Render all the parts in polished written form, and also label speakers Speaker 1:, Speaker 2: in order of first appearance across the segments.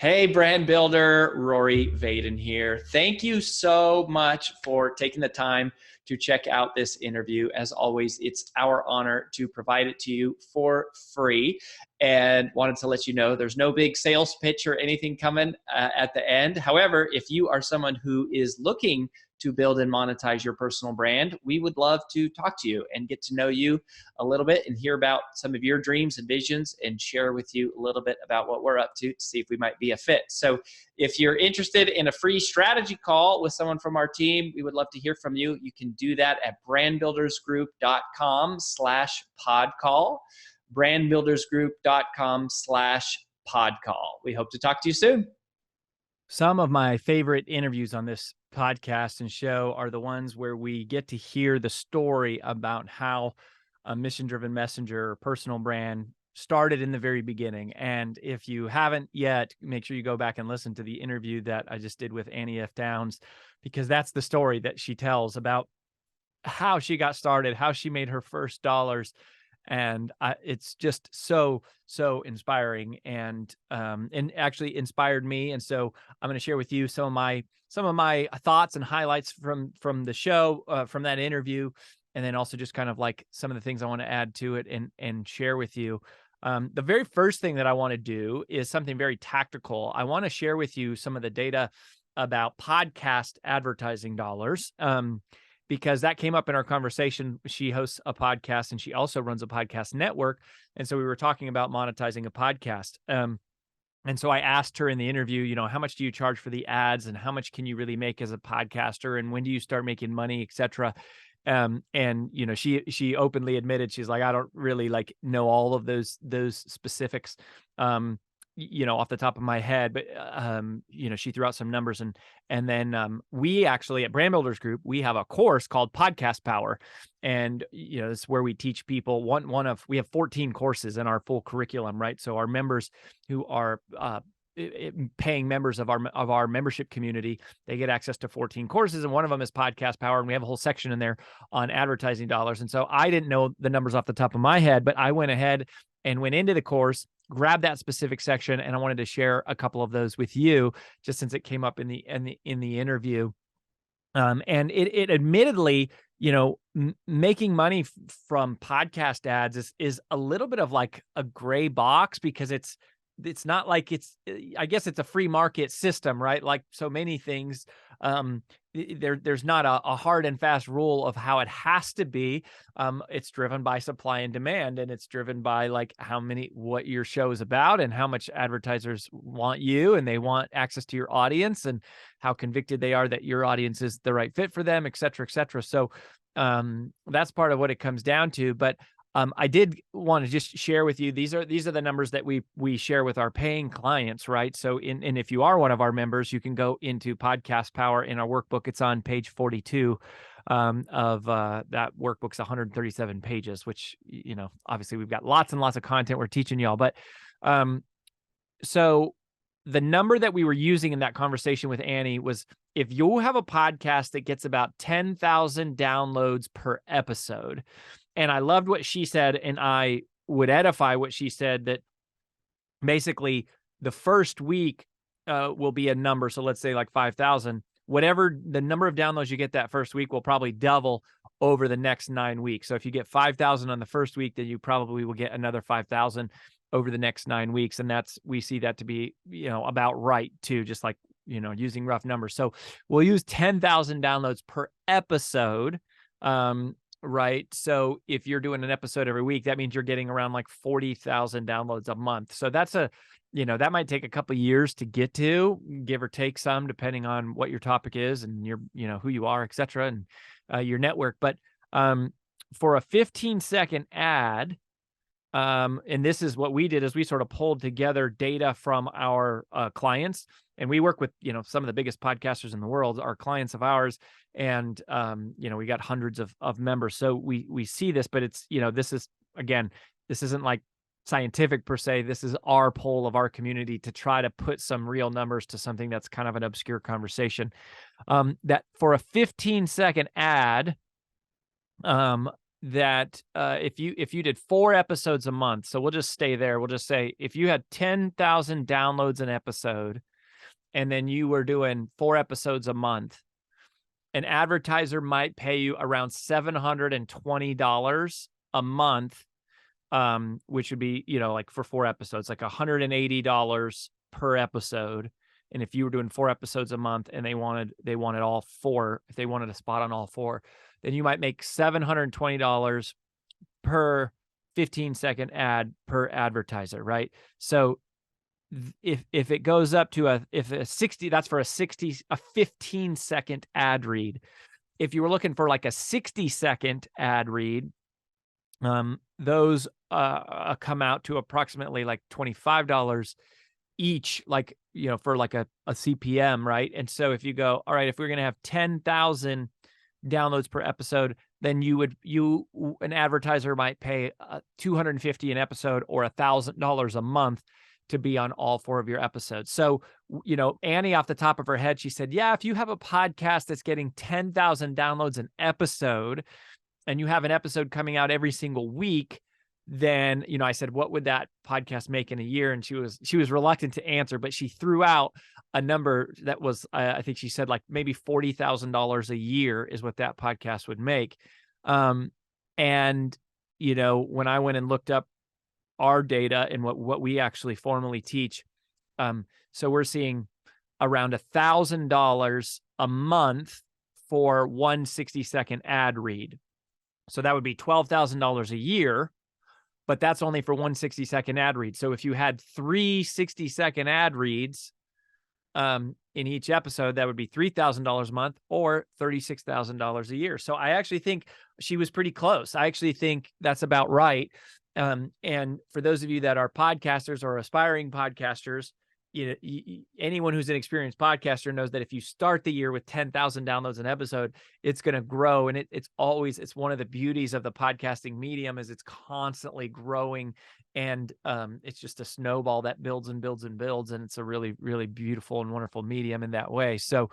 Speaker 1: Hey, brand builder, Rory Vaden here. Thank you so much for taking the time to check out this interview. As always, it's our honor to provide it to you for free. And wanted to let you know there's no big sales pitch or anything coming at the end. However, if you are someone who is looking to build and monetize your personal brand, we would love to talk to you and get to know you a little bit and hear about some of your dreams and visions and share with you a little bit about what we're up to see if we might be a fit. So if you're interested in a free strategy call with someone from our team, we would love to hear from you. You can do that at brandbuildersgroup.com/podcall, brandbuildersgroup.com/podcall. We hope to talk to you soon.
Speaker 2: Some of my favorite interviews on this podcast and show are the ones where we get to hear the story about how a mission-driven messenger personal brand started in the very beginning. And if you haven't yet, make sure you go back and listen to the interview that I just did with Annie F. Downs, because that's the story that she tells about how she got started, how she made her first dollars. And it's just so inspiring, and actually inspired me. And so I'm going to share with you some of my thoughts and highlights from the show, from that interview, and then also just kind of like some of the things I want to add to it and share with you. The very first thing that I want to do is something very tactical. I want to share with you some of the data about podcast advertising dollars. Because that came up in our conversation. She hosts a podcast and she also runs a podcast network. And so we were talking about monetizing a podcast. And so I asked her in the interview, how much do you charge for the ads and how much can you really make as a podcaster? And when do you start making money, et cetera? And, she openly admitted, she's like, I don't really know all of those specifics, off the top of my head, but, she threw out some numbers and then, we actually at Brand Builders Group, we have a course called Podcast Power. And, it's where we teach people we have 14 courses in our full curriculum, right? So our members who are, paying members of our membership community, they get access to 14 courses, and one of them is Podcast Power, and we have a whole section in there on advertising dollars. And so I didn't know the numbers off the top of my head, but I went ahead and went into the course, grabbed that specific section, and I wanted to share a couple of those with you, just since it came up in the interview. And it admittedly, making money from podcast ads is a little bit of like a gray box, because it's not like I guess it's a free market system, right? Like so many things, there's not a hard and fast rule of how it has to be. It's driven by supply and demand, and it's driven by what your show is about and how much advertisers want you, and they want access to your audience and how convicted they are that your audience is the right fit for them, et cetera, et cetera. So that's part of what it comes down to. But I did want to just share with you, these are the numbers that we share with our paying clients, right? So and if you are one of our members, you can go into Podcast Power in our workbook. It's on page 42 of that workbook's 137 pages, which, obviously we've got lots and lots of content we're teaching y'all. But so the number that we were using in that conversation with Annie was, if you have a podcast that gets about 10,000 downloads per episode. And I loved what she said, and I would edify what she said, that basically the first week will be a number. So let's say like 5,000. Whatever the number of downloads you get that first week will probably double over the next 9 weeks. So if you get 5,000 on the first week, then you probably will get another 5,000 over the next 9 weeks. And we see that to be, about right too, just like, using rough numbers. So we'll use 10,000 downloads per episode. Right. So if you're doing an episode every week, that means you're getting around like 40,000 downloads a month. So that's that might take a couple of years to get to, give or take some, depending on what your topic is and your, who you are, et cetera, and your network. But for a 15-second ad, and this is what we did, is we sort of pulled together data from our clients, and we work with, some of the biggest podcasters in the world are clients of ours. And, we got hundreds of members. So we see this, but it's, this isn't like scientific per se. This is our poll of our community to try to put some real numbers to something that's kind of an obscure conversation. That for a 15-second ad, that if you did 4 episodes a month, so we'll just stay there. We'll just say if you had 10,000 downloads an episode, and then you were doing 4 episodes a month, an advertiser might pay you around $720 a month, which would be, like for 4 episodes, like $180 per episode. And if you were doing 4 episodes a month and they wanted all 4, if they wanted a spot on all 4, then you might make $720 per 15-second ad per advertiser, right? So if it goes up to that's for a 15-second ad read. If you were looking for like a 60-second ad read, those come out to approximately like $25 each, like, for like a CPM, right? And so if you go, all right, if we're going to have 10,000 downloads per episode, then an advertiser might pay $250 an episode or $1,000 a month to be on all 4 of your episodes. So, Annie, off the top of her head, she said, yeah, if you have a podcast that's getting 10,000 downloads an episode and you have an episode coming out every single week, then, I said, what would that podcast make in a year? And she was reluctant to answer, but she threw out a number that was, I think she said like maybe $40,000 a year is what that podcast would make. And, when I went and looked up our data and what we actually formally teach, so we're seeing around $1,000 a month for one 60-second ad read. So that would be $12,000 a year, but that's only for one 60-second ad read. So if you had 3 60-second ad reads in each episode, that would be $3,000 a month or $36,000 a year. So I actually think she was pretty close. I actually think that's about right. And for those of you that are podcasters or aspiring podcasters, anyone who's an experienced podcaster knows that if you start the year with 10,000 downloads an episode, it's going to grow. And it's one of the beauties of the podcasting medium is it's constantly growing. And it's just a snowball that builds and builds and builds. And it's a really, really beautiful and wonderful medium in that way. So,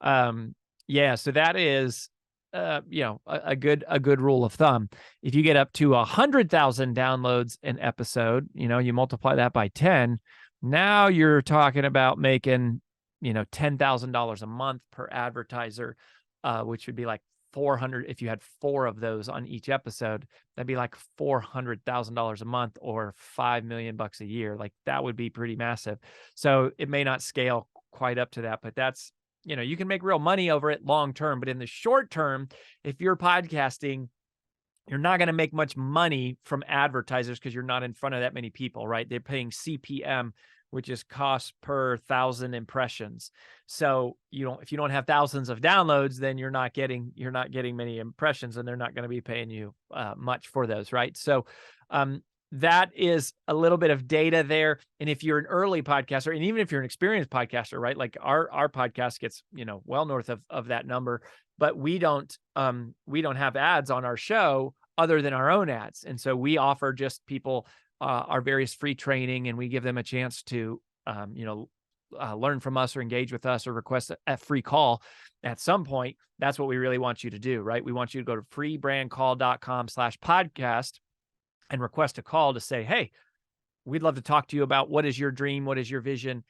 Speaker 2: so that is, a good rule of thumb. If you get up to 100,000 downloads an episode, you multiply that by 10, now you're talking about making, $10,000 a month per advertiser, which would be like 400. If you had 4 of those on each episode, that'd be like $400,000 a month or $5 million a year. Like that would be pretty massive. So it may not scale quite up to that, but that's, you can make real money over it long term. But in the short term, if you're podcasting, you're not going to make much money from advertisers because you're not in front of that many people, right? They're paying CPM, which is cost per 1,000 impressions. So if you don't have thousands of downloads, then you're not getting many impressions, and they're not going to be paying you much for those, right? So that is a little bit of data there. And if you're an early podcaster, and even if you're an experienced podcaster, right, like our podcast gets well north of that number, but we don't have ads on our show other than our own ads. And so we offer just people our various free training, and we give them a chance to learn from us or engage with us or request a free call at some point. That's what we really want you to do, right? We want you to go to freebrandcall.com/podcast and request a call to say, hey, we'd love to talk to you about what is your dream, what is your vision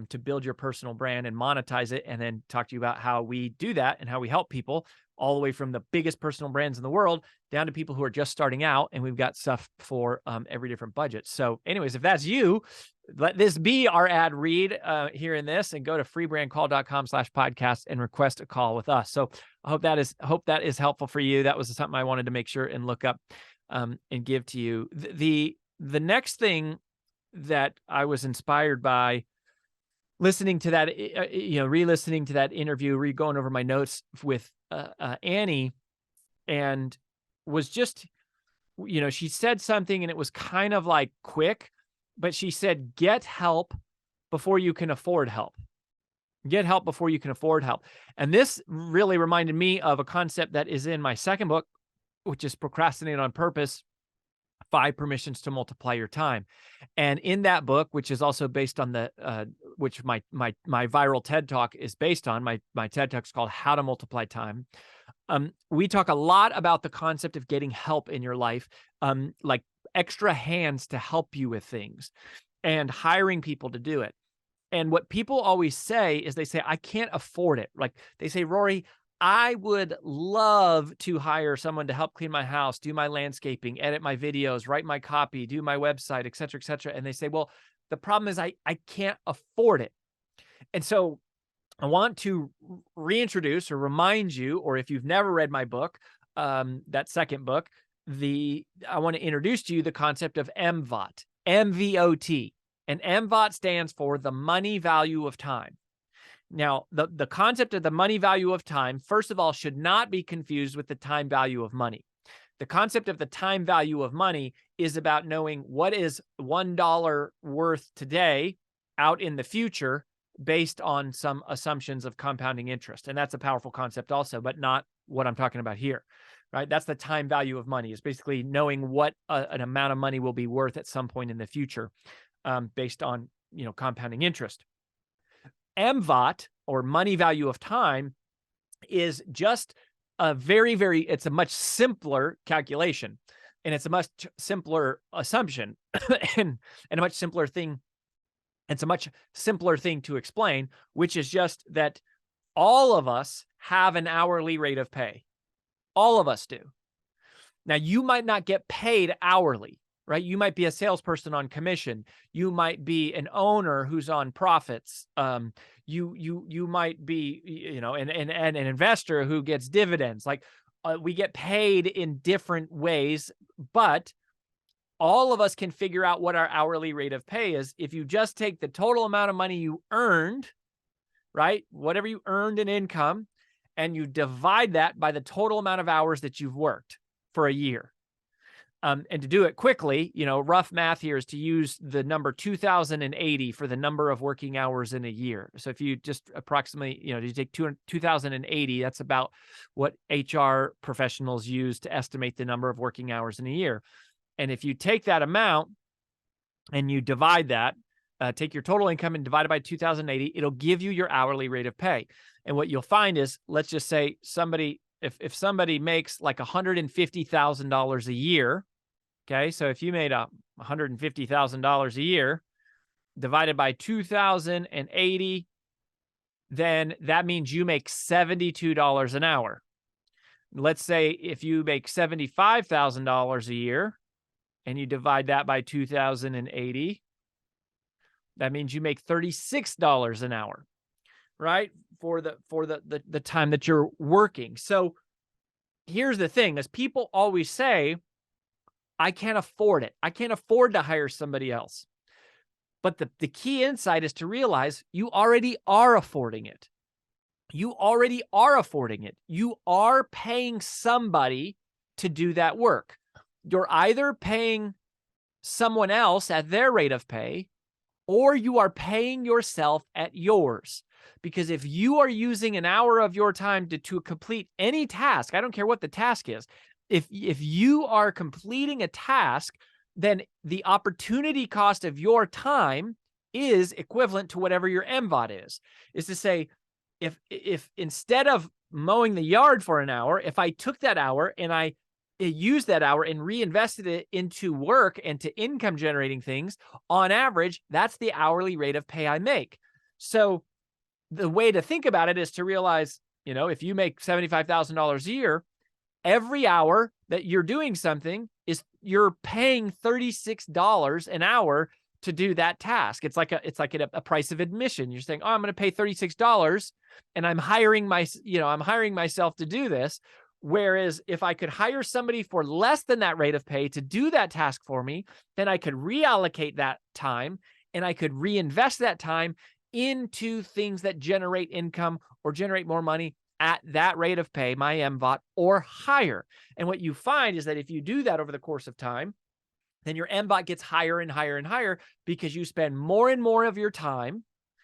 Speaker 2: to build your personal brand and monetize it, and then talk to you about how we do that and how we help people all the way from the biggest personal brands in the world down to people who are just starting out. And we've got stuff for every different budget. So anyways, if that's you, let this be our ad read here in this, and go to freebrandcall.com/podcast and request a call with us. So I hope that is helpful for you. That was something I wanted to make sure and look up and give to you. The next thing that I was inspired by listening to that, re-listening to that interview, going over my notes with Annie, and was just, she said something and it was kind of like quick, but she said, get help before you can afford help. Get help before you can afford help. And this really reminded me of a concept that is in my second book, which is Procrastinate on Purpose, 5 Permissions to Multiply Your Time. And in that book, which is also based on which my viral TED Talk is based on, my TED Talk is called How to Multiply Time. We talk a lot about the concept of getting help in your life, like extra hands to help you with things and hiring people to do it. And what people always say is they say, I can't afford it. Like they say, Rory, I would love to hire someone to help clean my house, do my landscaping, edit my videos, write my copy, do my website, et cetera, et cetera. And they say, well, the problem is I can't afford it. And so I want to reintroduce or remind you, or if you've never read my book, that second book, I want to introduce to you the concept of MVOT, MVOT. And MVOT stands for the money value of time. Now, the concept of the money value of time, first of all, should not be confused with the time value of money. The concept of the time value of money is about knowing what is $1 worth today out in the future based on some assumptions of compounding interest. And that's a powerful concept also, but not what I'm talking about here, right? That's the time value of money, is basically knowing what an amount of money will be worth at some point in the future based on, compounding interest. MVOT, or money value of time, is just a it's a much simpler calculation, and it's a much simpler assumption and a much simpler thing. It's a much simpler thing to explain, which is just that all of us have an hourly rate of pay. All of us do. Now, you might not get paid hourly, right? You might be a salesperson on commission. You might be an owner who's on profits. You might be, an investor who gets dividends. Like we get paid in different ways, but all of us can figure out what our hourly rate of pay is if you just take the total amount of money you earned, right? Whatever you earned in income, and you divide that by the total amount of hours that you've worked for a year. And to do it quickly, rough math here is to use the number 2080 for the number of working hours in a year. So if you just approximately, you take 2080, that's about what HR professionals use to estimate the number of working hours in a year. And if you take that amount and you divide that, take your total income and divide it by 2080, it'll give you your hourly rate of pay. And what you'll find is, let's just say if somebody makes like $150,000 a year, okay, so if you made $150,000 a year divided by 2080, then that means you make $72 an hour. Let's say if you make $75,000 a year and you divide that by 2080, that means you make $36 an hour, right? For the time that you're working. So here's the thing, is people always say, I can't afford it. I can't afford to hire somebody else. But the key insight is to realize you already are affording it. You already are affording it. You are paying somebody to do that work. You're either paying someone else at their rate of pay, or you are paying yourself at yours. Because if you are using an hour of your time to complete any task, I don't care what the task is, if you are completing a task, then the opportunity cost of your time is equivalent to whatever your MVOT is to say, if instead of mowing the yard for an hour, if I took that hour and I used that hour and reinvested it into work and to income generating things, on average, that's the hourly rate of pay I make. So the way to think about it is to realize, if you make $75,000 a year, every hour that you're doing something you're paying $36 an hour to do that task. It's like a price of admission. You're saying, oh, I'm going to pay $36 and I'm hiring myself to do this. Whereas if I could hire somebody for less than that rate of pay to do that task for me, then I could reallocate that time and I could reinvest that time into things that generate income or generate more money at that rate of pay, my MVOT, or higher. And what you find is that if you do that over the course of time, then your MVOT gets higher and higher and higher because you spend more and more of your time.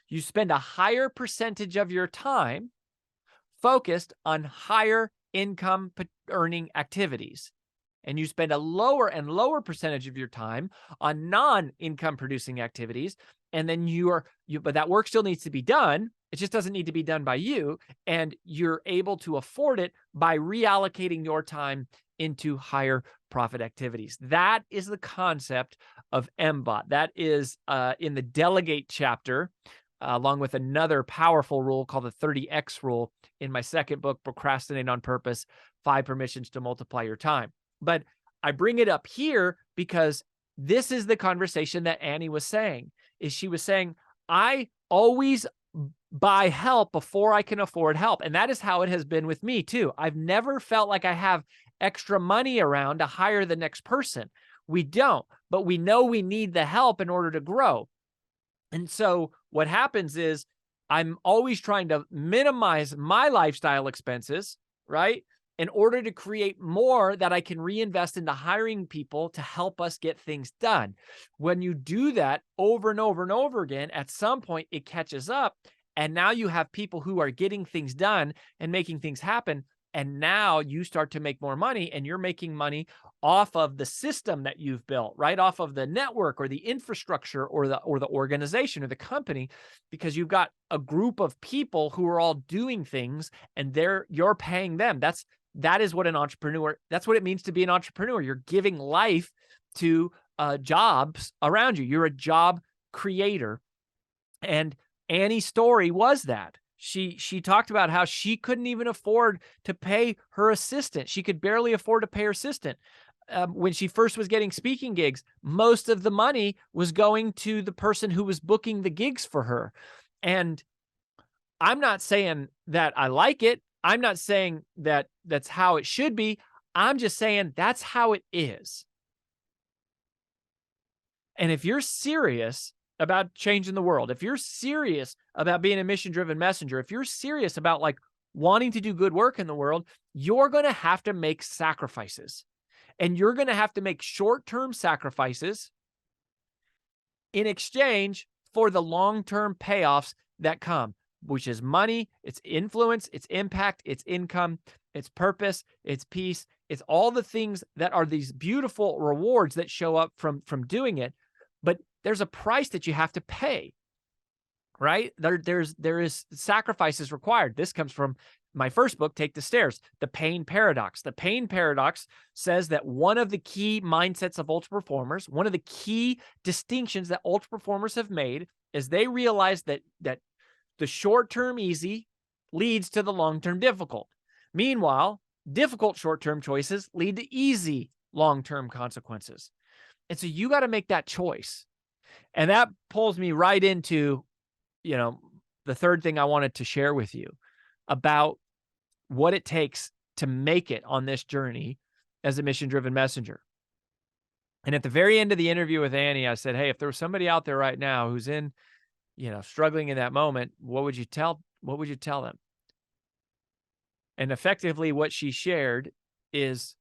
Speaker 2: You spend a higher percentage of your time focused on higher income earning activities. And you spend a lower and lower percentage of your time on non-income producing activities. And then but that work still needs to be done. It just doesn't need to be done by you. And you're able to afford it by reallocating your time into higher profit activities. That is the concept of MBOT. That is in the delegate chapter, along with another powerful rule called the 30X rule in my second book, Procrastinate on Purpose, 5 Permissions to Multiply Your Time. But I bring it up here because this is the conversation that Annie was saying, is she was saying, I always buy help before I can afford help. And that is how it has been with me too. I've never felt like I have extra money around to hire the next person. We don't, but we know we need the help in order to grow. And so what happens is I'm always trying to minimize my lifestyle expenses, right? In order to create more that I can reinvest into hiring people to help us get things done. When you do that over and over and over again, at some point it catches up. And now you have people who are getting things done and making things happen. And now you start to make more money, and you're making money off of the system that you've built, right? Off of the network or the infrastructure or the organization or the company, because you've got a group of people who are all doing things and you're paying them. That is what an entrepreneur, that's what it means to be an entrepreneur. You're giving life to jobs around you. You're a job creator. And Annie's story was that. She talked about how she couldn't even afford to pay her assistant. She could barely afford to pay her assistant. When she first was getting speaking gigs, most of the money was going to the person who was booking the gigs for her. And I'm not saying that I like it. I'm not saying that that's how it should be. I'm just saying that's how it is. And if you're serious about changing the world, if you're serious about being a mission-driven messenger, if you're serious about like wanting to do good work in the world, you're going to have to make sacrifices. And you're going to have to make short-term sacrifices in exchange for the long-term payoffs that come, which is money, it's influence, it's impact, it's income, it's purpose, it's peace. It's all the things that are these beautiful rewards that show up from doing it. But there's a price that you have to pay, right? There is sacrifices required. This comes from my first book, Take the Stairs, The Pain Paradox. The Pain Paradox says that one of the key mindsets of ultra performers, one of the key distinctions that ultra performers have made, is they realize that the short-term easy leads to the long-term difficult. Meanwhile, difficult short-term choices lead to easy long-term consequences. And so you got to make that choice. And that pulls me right into, the third thing I wanted to share with you about what it takes to make it on this journey as a mission-driven messenger. And at the very end of the interview with Annie, I said, hey, if there was somebody out there right now who's in, struggling in that moment, what would you tell them? And effectively what she shared is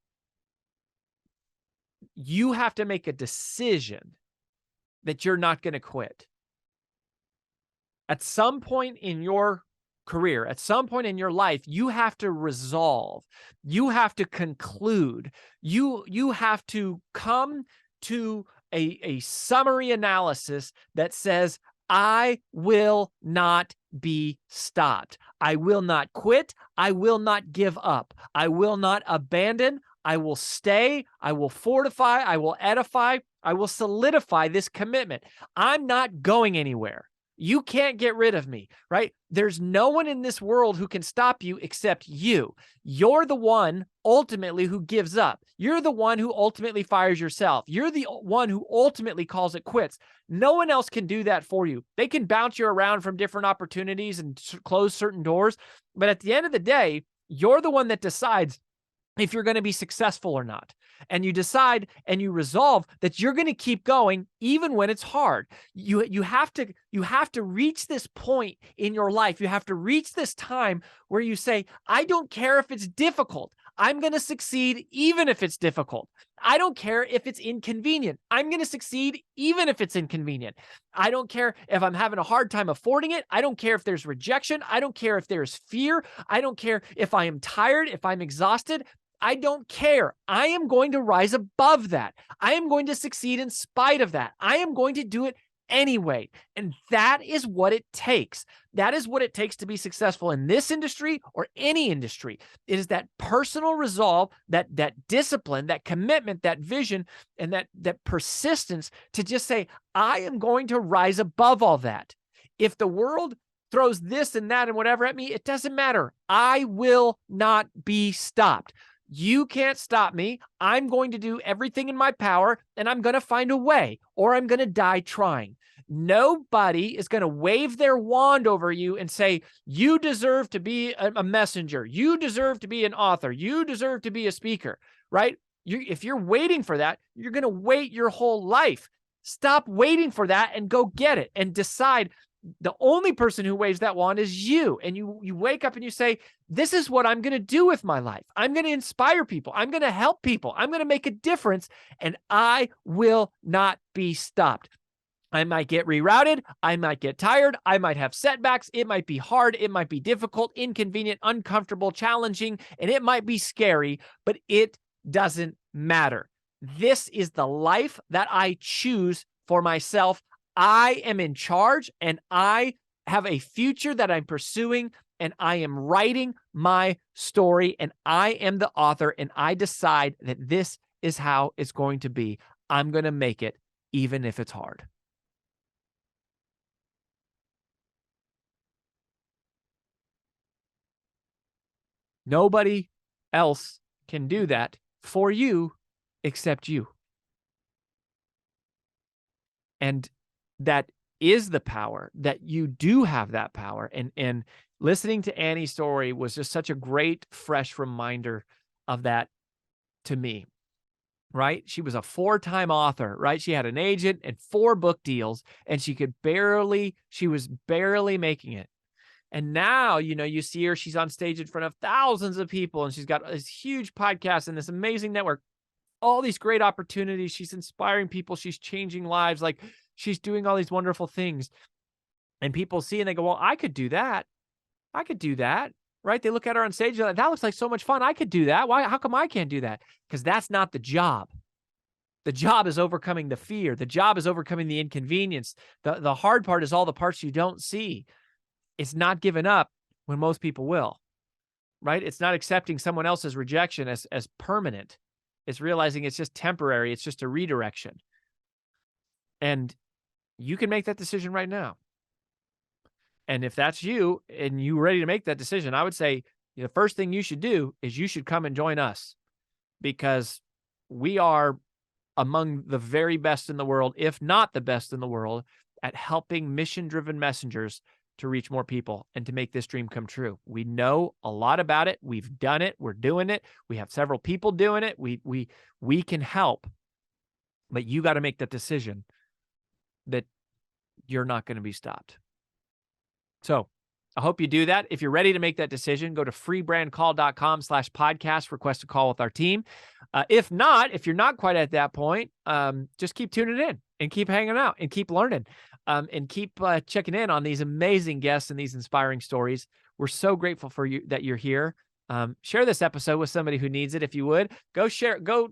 Speaker 2: you have to make a decision that you're not going to quit. At some point in your career, at some point in your life, you have to resolve, you have to conclude, you have to come to a summary analysis that says, I will not be stopped. I will not quit. I will not give up. I will not abandon. I will stay. I will fortify. I will edify. I will solidify this commitment. I'm not going anywhere. You can't get rid of me, right? There's no one in this world who can stop you except you. You're the one ultimately who gives up. You're the one who ultimately fires yourself. You're the one who ultimately calls it quits. No one else can do that for you. They can bounce you around from different opportunities and close certain doors. But at the end of the day, you're the one that decides if you're going to be successful or not. And you decide and you resolve that you're going to keep going even when it's hard. You have to reach this point in your life. You have to reach this time where you say, I don't care if it's difficult. I'm going to succeed even if it's difficult. I don't care if it's inconvenient. I'm going to succeed even if it's inconvenient. I don't care if I'm having a hard time affording it. I don't care if there's rejection. I don't care if there's fear. I don't care if I am tired, if I'm exhausted. I don't care. I am going to rise above that. I am going to succeed in spite of that. I am going to do it anyway. And that is what it takes. That is what it takes to be successful in this industry or any industry. It is that personal resolve, that discipline, that commitment, that vision, and that persistence to just say, I am going to rise above all that. If the world throws this and that and whatever at me, it doesn't matter. I will not be stopped. You can't stop me. I'm going to do everything in my power, and I'm going to find a way, or I'm going to die trying. Nobody is going to wave their wand over you and say, you deserve to be a messenger. You deserve to be an author. You deserve to be a speaker, right? If you're waiting for that, you're going to wait your whole life. Stop waiting for that and go get it and decide. The only person who waves that wand is you. And you wake up and you say, this is what I'm going to do with my life. I'm going to inspire people. I'm going to help people. I'm going to make a difference, and I will not be stopped. I might get rerouted. I might get tired. I might have setbacks. It might be hard. It might be difficult, inconvenient, uncomfortable, challenging, and it might be scary, but it doesn't matter. This is the life that I choose for myself. I am in charge, and I have a future that I'm pursuing, and I am writing my story, and I am the author, and I decide that this is how it's going to be. I'm going to make it, even if it's hard. Nobody else can do that for you except you. And that is the power, that you do have that power. And listening to Annie's story was just such a great, fresh reminder of that to me, right? She was a 4-time author, right? She had an agent and 4 book deals, and she was barely making it. And now, you see her, she's on stage in front of thousands of people, and she's got this huge podcast and this amazing network, all these great opportunities. She's inspiring people. She's changing lives. Like, she's doing all these wonderful things. And people see and they go, well, I could do that. I could do that, right? They look at her on stage, they're like, that looks like so much fun. I could do that. Why? How come I can't do that? Because that's not the job. The job is overcoming the fear. The job is overcoming the inconvenience. The hard part is all the parts you don't see. It's not giving up when most people will, right? It's not accepting someone else's rejection as permanent. It's realizing it's just temporary. It's just a redirection. And you can make that decision right now. And if that's you and you're ready to make that decision, I would say the first thing you should do is you should come and join us, because we are among the very best in the world, if not the best in the world, at helping mission-driven messengers to reach more people and to make this dream come true. We know a lot about it. We've done it. We're doing it. We have several people doing it. We can help, but you got to make that decision that you're not going to be stopped. So I hope you do that. If you're ready to make that decision, go to freebrandcall.com/podcast, request a call with our team. If you're not quite at that point, just keep tuning in and keep hanging out and keep learning, and keep checking in on these amazing guests and these inspiring stories. We're so grateful for you that you're here. Share this episode with somebody who needs it. If you would, go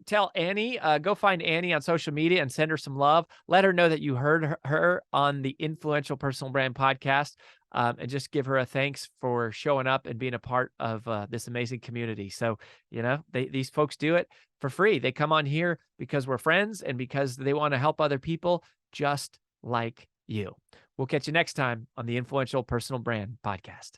Speaker 2: tell Annie, go find Annie on social media and send her some love. Let her know that you heard her on the Influential Personal Brand podcast, and just give her a thanks for showing up and being a part of this amazing community. So, these folks do it for free. They come on here because we're friends and because they want to help other people just like you. We'll catch you next time on the Influential Personal Brand podcast.